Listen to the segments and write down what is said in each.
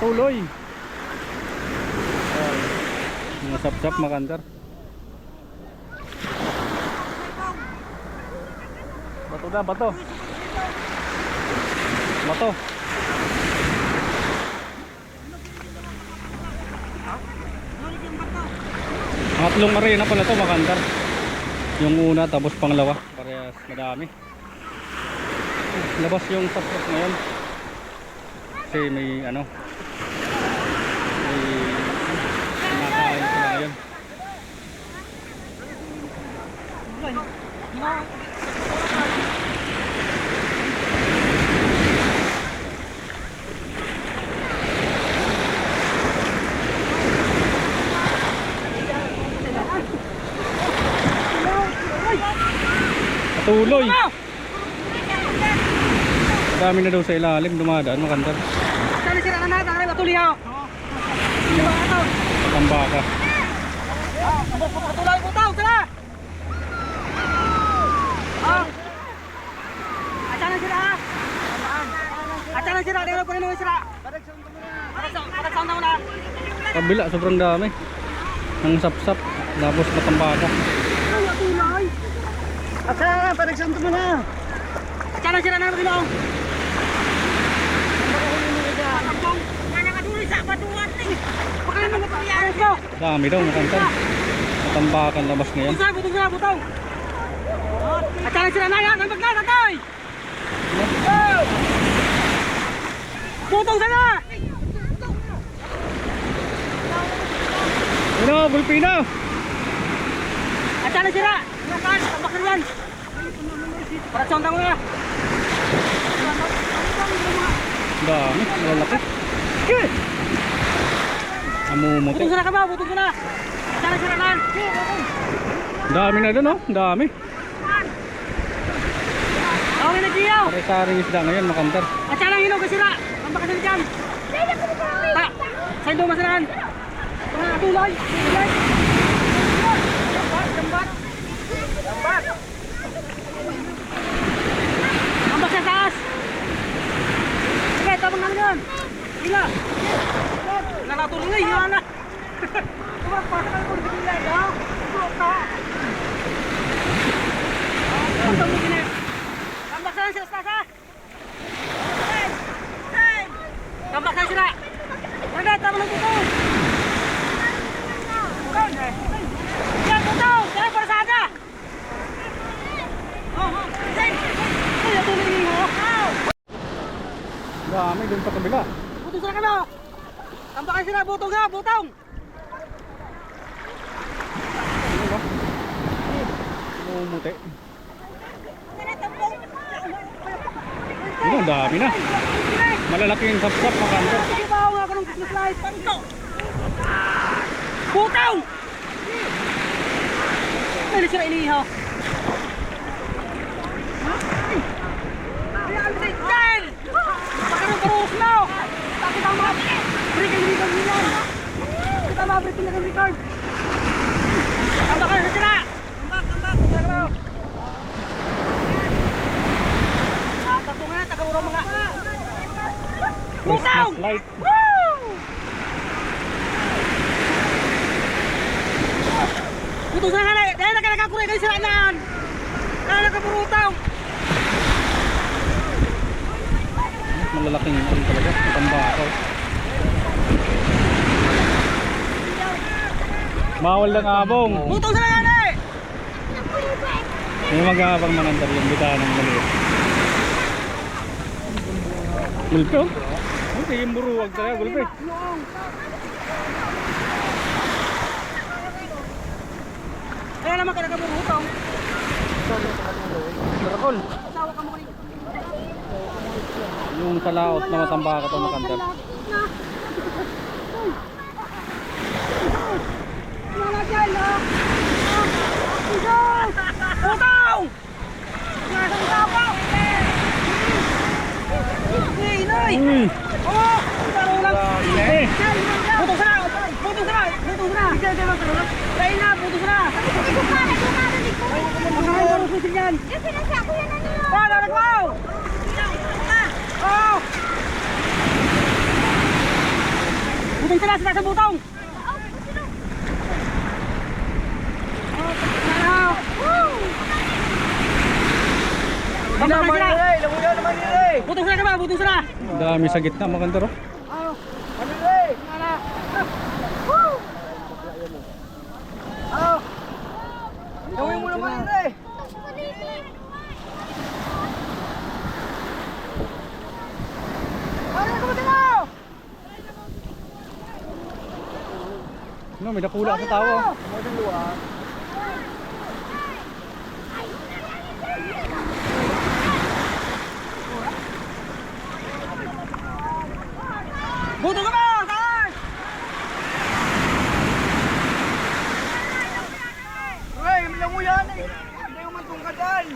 Patuloy. Mga sap-sap makandar. Bato na, bato. Bato. Pangatlong arena pala to makandar. Yung una tapos panglawa. Parehas madami. Labas yung sap-sap ngayon. Kasi may ano. May nakain sila ngayon. Patuloy. Dami na daw sa ilalim dumadaan makandar. Sana sira na natin, ay patuloy ha. Tambaka. Patuloy po tao, sila. Acan sira ha. Acan sira, dito ko rin sira. Para sound na muna. Kabila sobrang dami. Ang sap-sap tapos matambaka. Ay, patuloy. Acan, para sound mo na. Acan sira na rin. Dami daw makandar. Matambakan labas ngayon. Butong. Acara sila na yan, nambag na, tatay! Butong sana! Ano, bulpina! Acara sila! Silakan, tambak na yan! Para sondang mo na! Dami, malalaki. Amumuti. Butong sana ka ba? Butong sana! Acara sila na! Dami na doon, oh. Dami. Okay na, Gio! Pare-saring isda ngayon, makandar. Acara hinog ka sila! Tambak ka sila dyan! Ta! Sa'yo doon masaraan! Tuloy! Tuloy! Jambat! Jambat! Tambak sa taas! Sige, tabang namin yun! Hila! Nakatuloy! Hila na! Pasok kayo kung hindi nila ito! Tambak sila sila stasa! Tambak sila sila! Wala, tama ng butong! Yan, butong! Yan, para sa aja! Ay, natuloy mo! Dami doon sa kabila. Butong sila ka na! Tambakan sila! Butong sila! Butong! Ano ba? Amumuti. Ano, dami na. Malalaki yung sap-sap makandar. Sige ba ako ng Christmas light? Panto! Butong! Ay, sila inihaw. Ay, Aldrin! Dan! Pakarong-karong na! Bakit ang mga break and record nila? Bakit ang mga break and record? Tambak ka na sila! Tambak! Tatlo nga, taga-uraw mga. Butong! Christmas light. Woo! Butong sana na! Dahil nagkalagakuray kayo sila naan! Dahil nagkaburutang! Malalaking ano talaga. Matambaka. Bawal lang abong. Butong sana yan eh! May mag-aabang makandar yung bitaan ng maliit. Gulpe, oh. Okay, yung buruwag talaga, gulpe. Kaya naman ka nagkaburutang. Karakol. Yung salaot na matambaka ito makandar. Butong! Nasang tapaw! Inay! Oh! Taro lang! Butong sana! Butong sana! Butong sana! Kain na! Butong sana! Masakay mo susil yan! Oh! Lalag mo! Oh! Buting sila sa butong. Buting sila ka ba? Buting sila. Dami sa gitna makandar oh. Gawin mo naman yun eh. No, may nakula sa tao. Buto ka ba? Taas! Uy, lang mo yan eh. Hindi mo man tungkadan.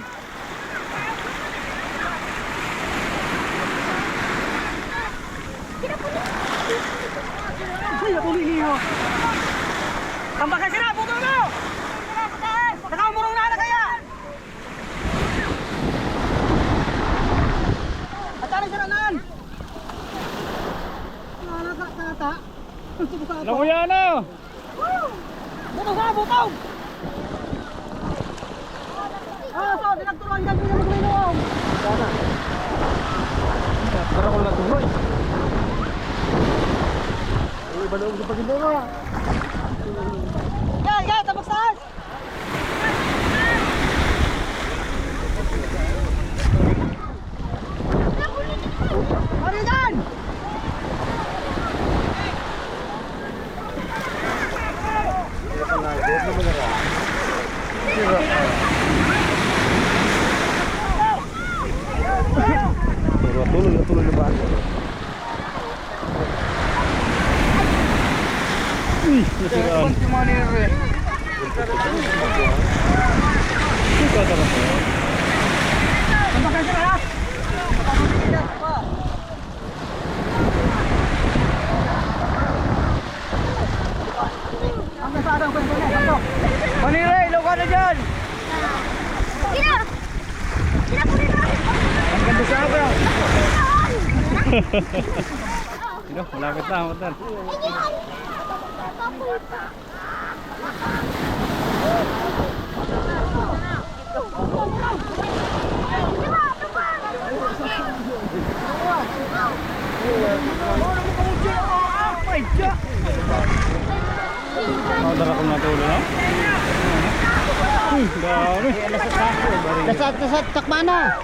Ay, ako niyo. Tambakan sila, buto mo! Nakamurong na kaya! At ano sila naan? Nata. Languyan na! Butong ka, butong! So, dinagturuan dyan, hindi na magulong. Sana. Tara ko lang tuloy. Iba lang sa pagindoro. Yan, tabak saan? Mari dyan! Tuloy na ba? Nasiraan. Ito tara po. Tambakan sila ha? Hanggang sa adang kwento na, sakto. Manira, ilaw ka na dyan! Ang ganda sa abang! Ito, malapit na, matar. Dara ko na tulo, no? Dami. Dasat, takma na!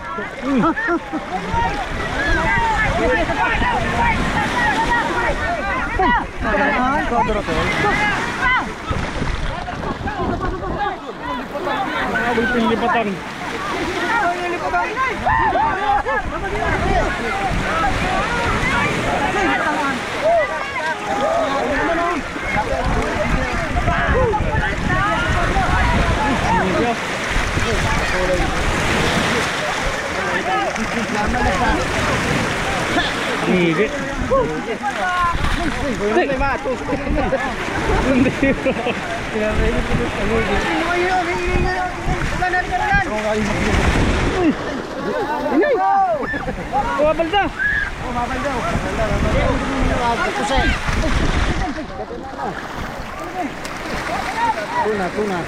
Dara ko. Abang pinlipatan. Ngigit. Hindi ba? Hindi. Balda. Tuna.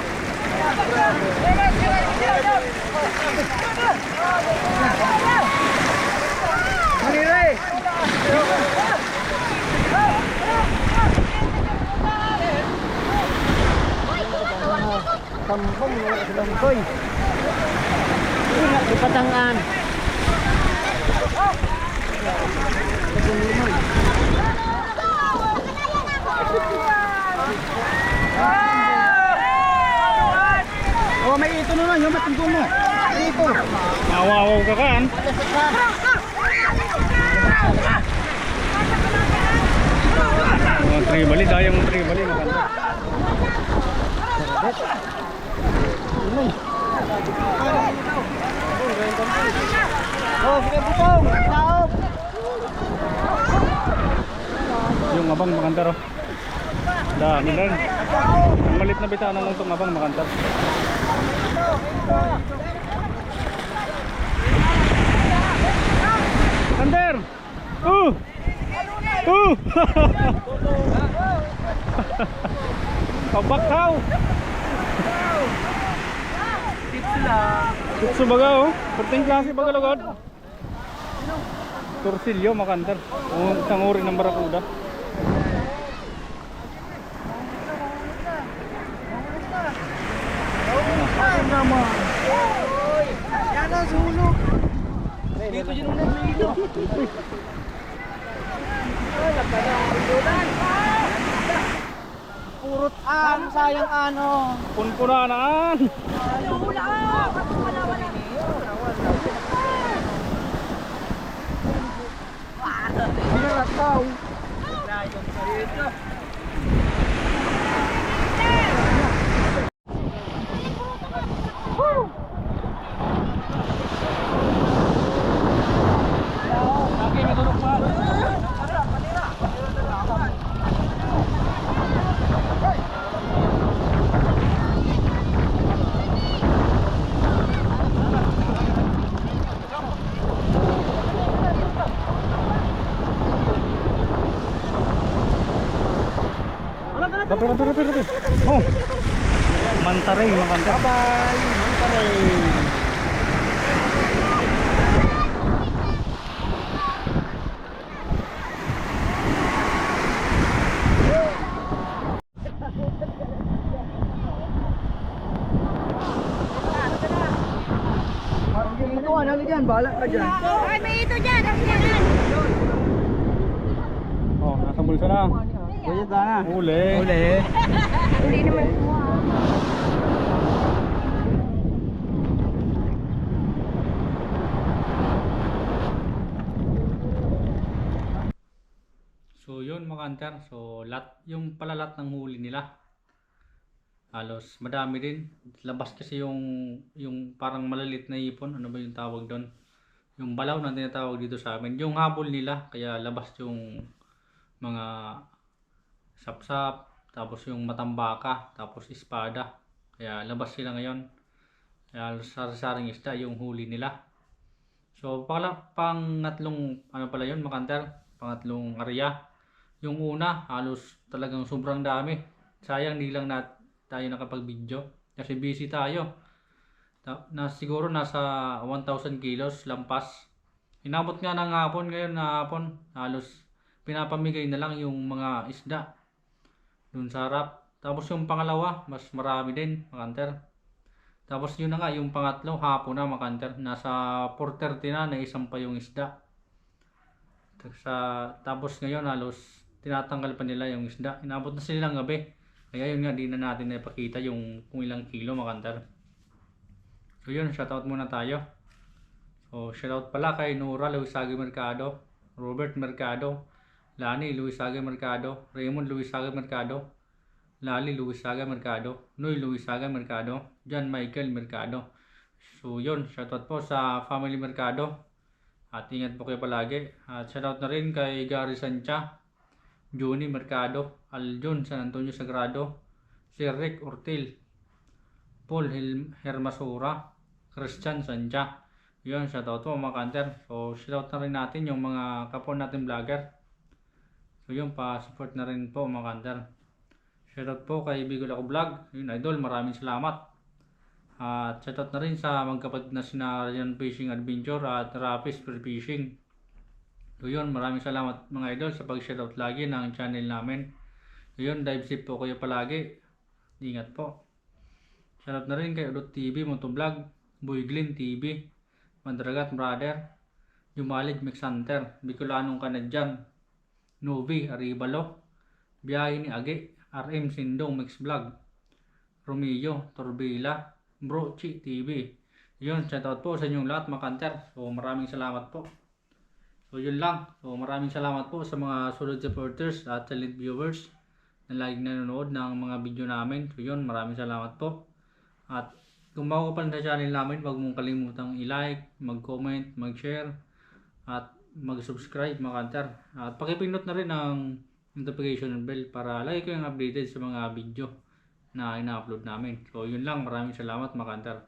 Kampung silang koy. Di Patangan. Oh, may ito na yung matungkol mo. Dito. Mawawaw ka kan. Tribali, dayang tribali. Maganda. Oh, sige butong. Taop. Yung abang makandar oh. Dami lang. Ang malit na bitaan ng itong abang makandar. Kander! Oh! Pabakaw! Tips lang. Sutso baga oh. Perting klase baga lagad. Torsilyo makantar. Isang uri ng barakuda. Ay naman. Yan ang sulok. Dito dyan ulit dito. Purot sayang ano. Punpunanaan. Pinarataw. Layong dito. Rapi. Oh. Mantaray makantar. Bye. Mantaray. Ito ano dyan, bahala ka dyan. Ay, may ito dyan. Ang yan. Oh, nasa bulsa na. Kuya na. Uli. Hindi naman po. So yun mga kantar, so yung palalat ng huli nila halos madami din. Labas kasi yung parang malalit na ipon, ano ba yung tawag doon? Yung balaw na tinatawag dito sa amin, yung habol nila, kaya labas yung mga sapsap, tapos yung matambaka, tapos espada, kaya labas sila ngayon. Kaya sari-saring isda yung huli nila. So pangatlong ano pala yun mga kantar, pangatlong area. Yung una, halos talagang sobrang dami. Sayang di lang tayo nakapag-video kasi busy tayo. Siguro nasa 1,000 kilos lampas. Inabot nga ng hapon ngayon na hapon. Halos pinapamigay na lang yung mga isda dun sa harap. Tapos yung pangalawa, mas marami din mga kanter. Tapos yun na nga, yung pangatlo, hapon na mga kanter. Nasa 4:30 na isang pa yung isda. Tapos ngayon halos tinatanggal pa nila yung isda. Inabot na sila ng gabi. Kaya yun nga, di na natin naipakita yung kung ilang kilo mga kanter. So yun, shoutout muna tayo. So shoutout pala kay Nora Luisage Mercado, Robert Mercado, Lani Luisage Mercado, Raymond Luisage Mercado, Lali Luisage Mercado, Noy Luisage Mercado, John Michael Mercado. So yun, shoutout po sa Family Mercado. At ingat po kayo palagi. At shoutout na rin kay Gary Sancha, Johnny Mercado, Aljun San Antonio Sagrado, Sir Rick Ortil, Paul Hermasura, Christian Sancha. Yun, shoutout po mga kanter. So shoutout na rin natin yung mga kapwa natin vlogger. So yun, pa-support na rin po mga kanter. Shoutout po kay Bigol Ako Vlog. Yun, idol, maraming salamat. At shoutout na rin sa magkapatid na sina Ryan Fishing Adventure at Rapis Spear Fishing. So yun, maraming salamat mga idol sa pag-shoutout lagi ng channel namin. So yun, dive safe po kayo palagi. Ingat po. Shoutout na rin kay Udot TV, Motovlog, Boyglin TV, Madragat Brother, Jumalig Mix Hunter, Bicolanong Kanadyan, Novi Aribalo, Biyahe ni Agi, RM Sindong Mix Vlog, Romeo Torbila, Brochi TV. Yun, shoutout po sa inyong lahat mga kanter. So maraming salamat po. So yun lang. So maraming salamat po sa mga solid supporters at silent viewers na laging nanonood ng mga video namin. So yun, maraming salamat po. At kung bago ka pa sa channel namin, huwag mong kalimutang i-like, mag-comment, mag-share at mag-subscribe mga kanter. At pakipindot na rin ang notification bell para lagi kayong updated sa mga video na ina-upload namin. So yun lang, maraming salamat mga kanter.